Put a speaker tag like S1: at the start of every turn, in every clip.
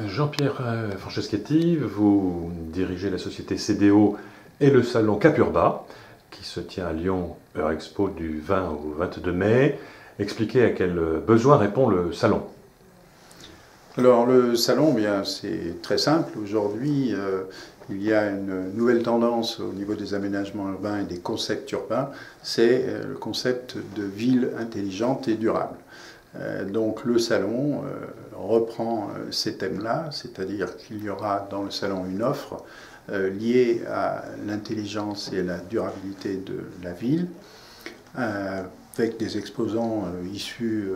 S1: Jean-Pierre Franceschetti, vous dirigez la société CDO et le salon Capurba, qui se tient à Lyon, Eurexpo du 20 au 22 mai. Expliquez à quel besoin répond le salon.
S2: Alors le salon, bien, c'est très simple. Aujourd'hui, il y a une nouvelle tendance au niveau des aménagements urbains et des concepts urbains, c'est le concept de ville intelligente et durable. Donc le salon reprend ces thèmes-là, c'est-à-dire qu'il y aura dans le salon une offre liée à l'intelligence et à la durabilité de la ville, avec des exposants issus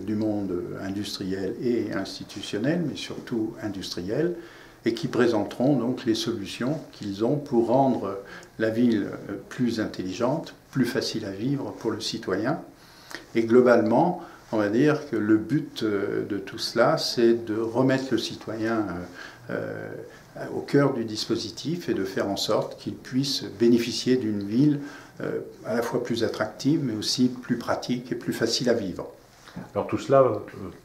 S2: du monde industriel et institutionnel, mais surtout industriel, et qui présenteront donc les solutions qu'ils ont pour rendre la ville plus intelligente, plus facile à vivre pour le citoyen. Et globalement, on va dire que le but de tout cela, c'est de remettre le citoyen au cœur du dispositif et de faire en sorte qu'il puisse bénéficier d'une ville à la fois plus attractive, mais aussi plus pratique et plus facile à vivre.
S1: Alors tout cela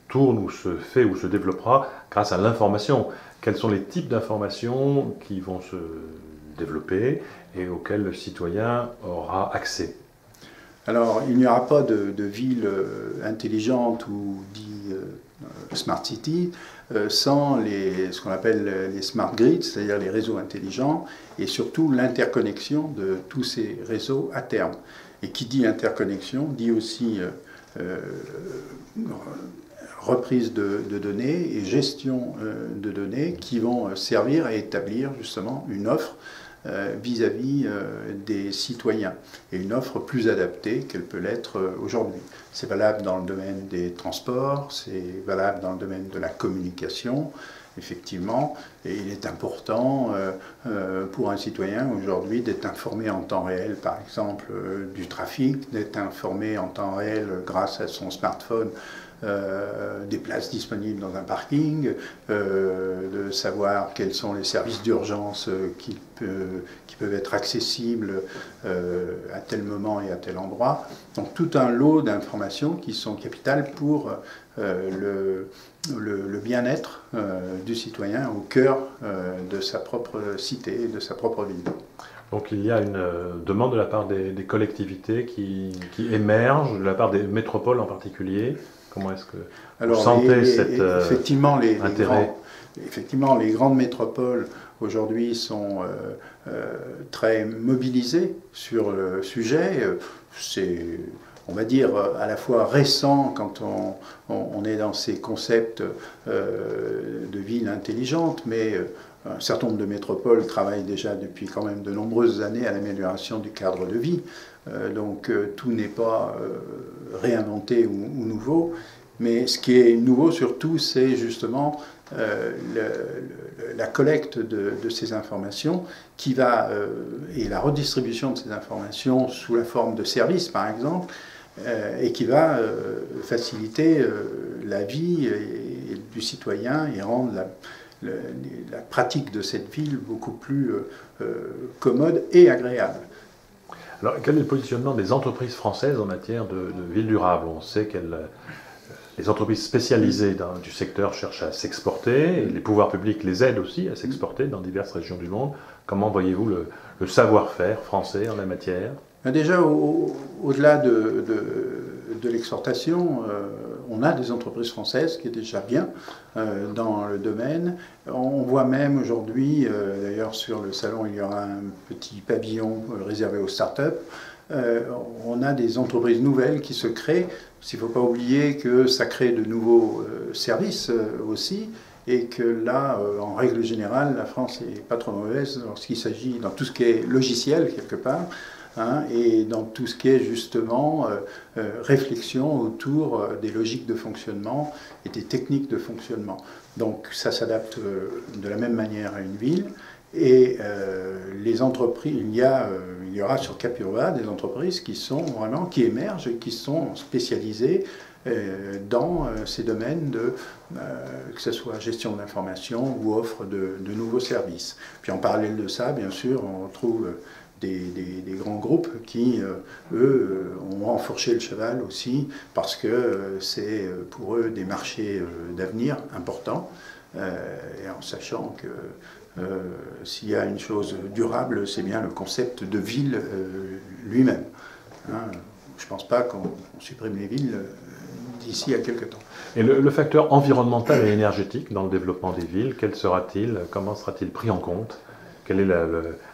S1: tourne ou se fait ou se développera grâce à l'information. Quels sont les types d'informations qui vont se développer et auxquelles le citoyen aura accès?
S2: Alors, il n'y aura pas de ville intelligente ou dit smart city sans ce qu'on appelle les smart grids, c'est-à-dire les réseaux intelligents, et surtout l'interconnexion de tous ces réseaux à terme. Et qui dit interconnexion dit aussi reprise de données et gestion de données qui vont servir à établir justement une offre vis-à-vis des citoyens, et une offre plus adaptée qu'elle peut l'être aujourd'hui. C'est valable dans le domaine des transports, c'est valable dans le domaine de la communication, effectivement, et il est important pour un citoyen aujourd'hui d'être informé en temps réel, par exemple, du trafic, d'être informé en temps réel grâce à son smartphone des places disponibles dans un parking, de savoir quels sont les services d'urgence qui peuvent être accessibles à tel moment et à tel endroit. Donc tout un lot d'informations qui sont capitales pour le bien-être du citoyen au cœur de sa propre cité et de sa propre ville.
S1: Donc il y a une demande de la part des collectivités qui émerge, de la part des métropoles en particulier. Comment est-ce que vous sentez cet intérêt?
S2: Effectivement, les grandes métropoles aujourd'hui sont très mobilisées sur le sujet. C'est, on va dire, à la fois récent quand on est dans ces concepts de ville intelligente, mais un certain nombre de métropoles travaillent déjà depuis quand même de nombreuses années à l'amélioration du cadre de vie. Donc tout n'est pas réinventé ou nouveau. Mais ce qui est nouveau surtout, c'est justement la collecte de ces informations et la redistribution de ces informations sous la forme de services, par exemple, et qui va faciliter la vie du citoyen et rendre la pratique de cette ville beaucoup plus commode et agréable.
S1: Alors, quel est le positionnement des entreprises françaises en matière de ville durable? On sait que les entreprises spécialisées du secteur cherchent à s'exporter, et les pouvoirs publics les aident aussi à s'exporter dans diverses régions du monde. Comment voyez-vous le savoir-faire français en la matière?
S2: Déjà, au-delà de l'exportation, on a des entreprises françaises qui est déjà bien dans le domaine. On voit même aujourd'hui, d'ailleurs sur le salon, il y aura un petit pavillon réservé aux startups. On a des entreprises nouvelles qui se créent. Il ne faut pas oublier que ça crée de nouveaux services aussi, et que là, en règle générale, la France n'est pas trop mauvaise lorsqu'il s'agit, dans tout ce qui est logiciel quelque part, et dans tout ce qui est justement réflexion autour des logiques de fonctionnement et des techniques de fonctionnement. Donc ça s'adapte de la même manière à une ville. Et les entreprises, il y aura sur Capurba des entreprises qui émergent et qui sont spécialisées dans ces domaines que ce soit gestion de l'information ou offre de nouveaux services. Puis en parallèle de ça, bien sûr, on retrouve des grands groupes qui, eux, ont enfourché le cheval aussi parce que c'est pour eux des marchés d'avenir importants, et en sachant que s'il y a une chose durable, c'est bien le concept de ville lui-même. Hein, je ne pense pas qu'on supprime les villes d'ici à quelques temps.
S1: Et le facteur environnemental et énergétique dans le développement des villes, quel sera-t-il? Comment sera-t-il pris en compte? Quelle est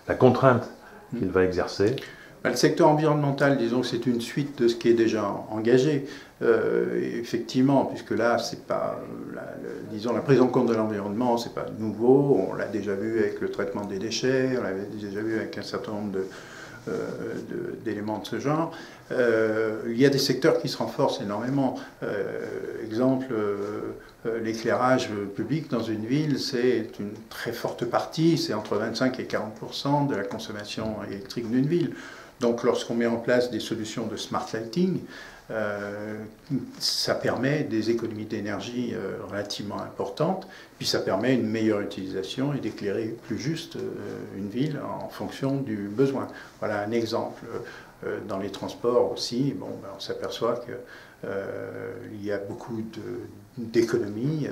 S1: la contrainte qu'il va exercer?
S2: Le secteur environnemental, disons que c'est une suite de ce qui est déjà engagé. Effectivement, puisque là, c'est pas, disons, la prise en compte de l'environnement, c'est pas nouveau. On l'a déjà vu avec le traitement des déchets, on l'avait déjà vu avec un certain nombre d'éléments de ce genre. Il y a des secteurs qui se renforcent énormément. Exemple, l'éclairage public dans une ville, c'est une très forte partie, c'est entre 25 et 40% de la consommation électrique d'une ville. Donc lorsqu'on met en place des solutions de smart lighting, ça permet des économies d'énergie relativement importantes, puis ça permet une meilleure utilisation et d'éclairer plus juste une ville en fonction du besoin. Voilà un exemple. Dans les transports aussi, bon, ben, on s'aperçoit qu'il y a beaucoup d'économies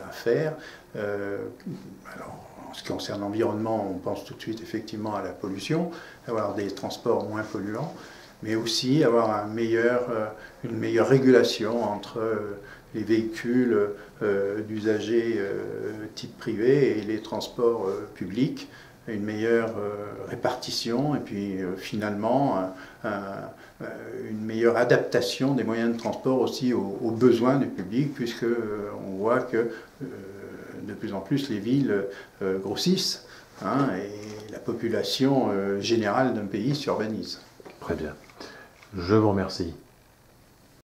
S2: à faire. Alors, en ce qui concerne l'environnement, on pense tout de suite effectivement à la pollution, avoir des transports moins polluants, mais aussi avoir une meilleure régulation entre les véhicules d'usagers type privé et les transports publics, une meilleure répartition et puis finalement une meilleure adaptation des moyens de transport aussi aux besoins du public, puisque on voit que de plus en plus les villes grossissent, hein, et la population générale d'un pays s'urbanise.
S1: Très bien. Je vous remercie.